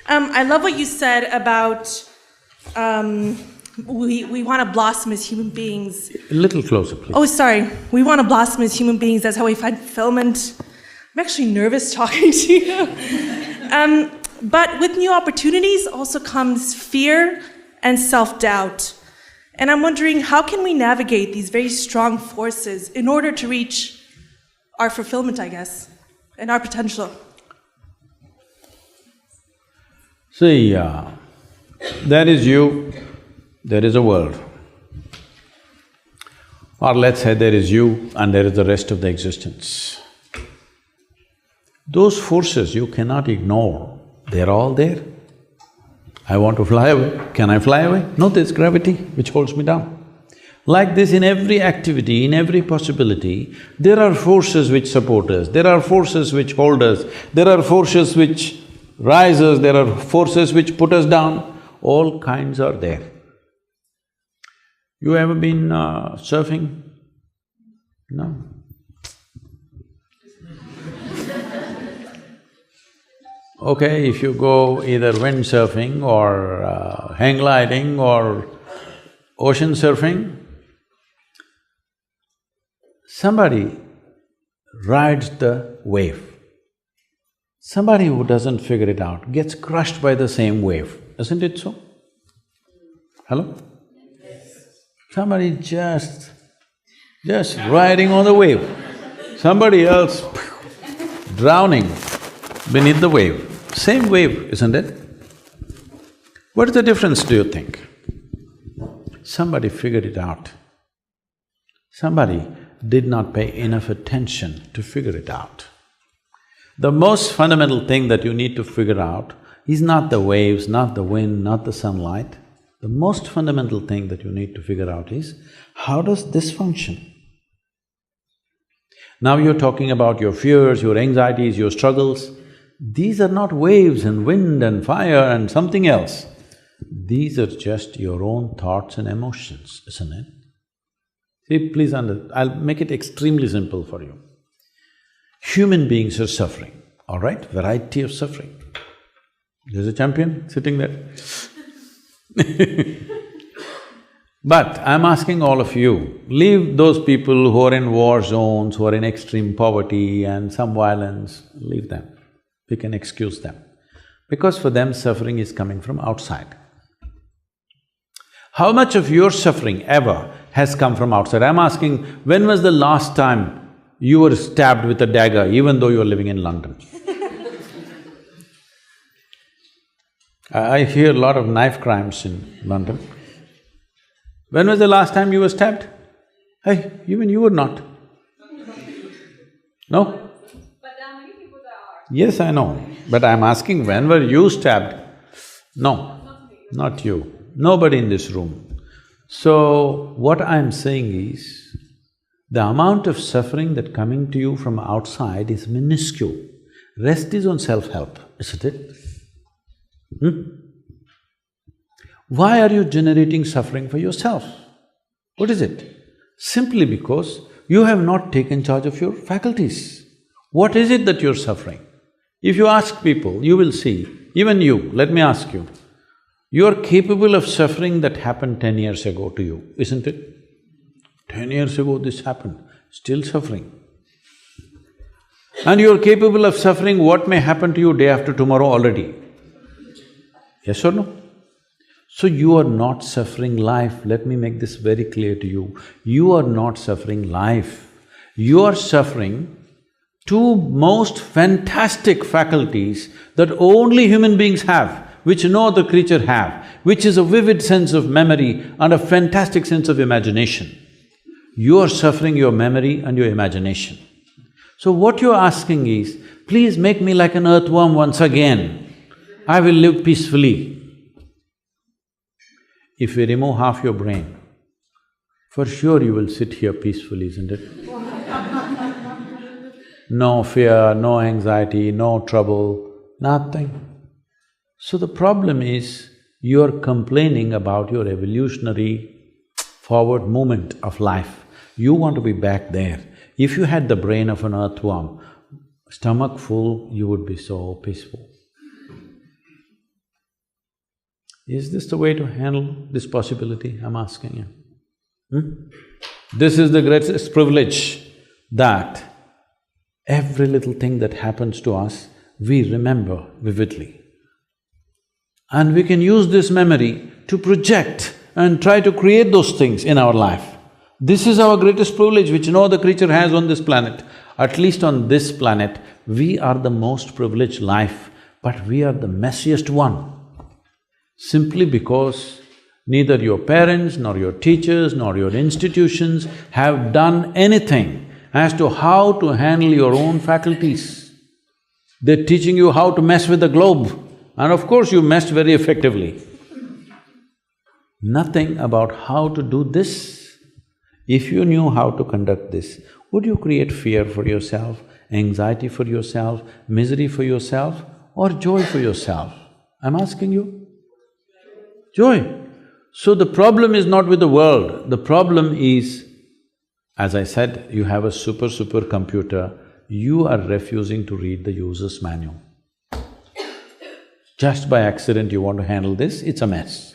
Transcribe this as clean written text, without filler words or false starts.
I love what you said about we want to blossom as human beings. A little closer, please. Oh, sorry. We want to blossom as human beings. That's how we find fulfillment. I'm actually nervous talking to you. But with new opportunities also comes fear and self-doubt. And I'm wondering, how can we navigate these very strong forces in order to reach our fulfillment, I guess, and our potential? See, there is you, there is a world. Or let's say there is you and there is the rest of the existence. Those forces you cannot ignore, they're all there. I want to fly away, can I fly away? No, there's gravity which holds me down. Like this, in every activity, in every possibility, there are forces which support us, there are forces which hold us, there are forces which rise us, there are forces which put us down, all kinds are there. You ever been surfing? No? Okay, if you go either windsurfing or hang gliding or ocean surfing, somebody rides the wave. Somebody who doesn't figure it out gets crushed by the same wave, isn't it so? Hello? Somebody just riding on the wave, somebody else drowning beneath the wave. Same wave, isn't it? What is the difference, do you think? Somebody figured it out. Somebody did not pay enough attention to figure it out. The most fundamental thing that you need to figure out is not the waves, not the wind, not the sunlight. The most fundamental thing that you need to figure out is, how does this function? Now you're talking about your fears, your anxieties, your struggles. These are not waves and wind and fire and something else. These are just your own thoughts and emotions, isn't it? See, please I'll make it extremely simple for you. Human beings are suffering, all right? Variety of suffering. There's a champion sitting there. But I'm asking all of you, leave those people who are in war zones, who are in extreme poverty and some violence, leave them. We can excuse them, because for them suffering is coming from outside. How much of your suffering ever has come from outside? I'm asking, when was the last time you were stabbed with a dagger even though you're living in London? I hear a lot of knife crimes in London. When was the last time you were stabbed? Hey, even you were not. No? Yes, I know, but I'm asking, when were you stabbed? No, not you, nobody in this room. So, what I'm saying is, the amount of suffering that coming to you from outside is minuscule. Rest is on self-help, isn't it? Why are you generating suffering for yourself? What is it? Simply because you have not taken charge of your faculties. What is it that you're suffering? If you ask people, you will see, even you, let me ask you, you're capable of suffering that happened 10 years ago to you, isn't it? 10 years ago this happened, still suffering. And you're capable of suffering what may happen to you day after tomorrow already. Yes or no? So you are not suffering life, let me make this very clear to you. You are not suffering life, you are suffering two most fantastic faculties that only human beings have, which no other creature have, which is a vivid sense of memory and a fantastic sense of imagination. You are suffering your memory and your imagination. So what you're asking is, please make me like an earthworm once again, I will live peacefully. If we remove half your brain, for sure you will sit here peacefully, isn't it? No fear, no anxiety, no trouble, nothing. So the problem is, you're complaining about your evolutionary forward movement of life. You want to be back there. If you had the brain of an earthworm, stomach full, you would be so peaceful. Is this the way to handle this possibility? I'm asking you. This is the greatest privilege, that every little thing that happens to us, we remember vividly. And we can use this memory to project and try to create those things in our life. This is our greatest privilege which no other creature has on this planet. At least on this planet, we are the most privileged life, but we are the messiest one. Simply because neither your parents, nor your teachers, nor your institutions have done anything as to how to handle your own faculties. They're teaching you how to mess with the globe, and of course you messed very effectively. Nothing about how to do this. If you knew how to conduct this, would you create fear for yourself, anxiety for yourself, misery for yourself, or joy for yourself? I'm asking you. Joy. So the problem is not with the world, the problem is, as I said, you have a super computer, you are refusing to read the user's manual. Just by accident you want to handle this, it's a mess.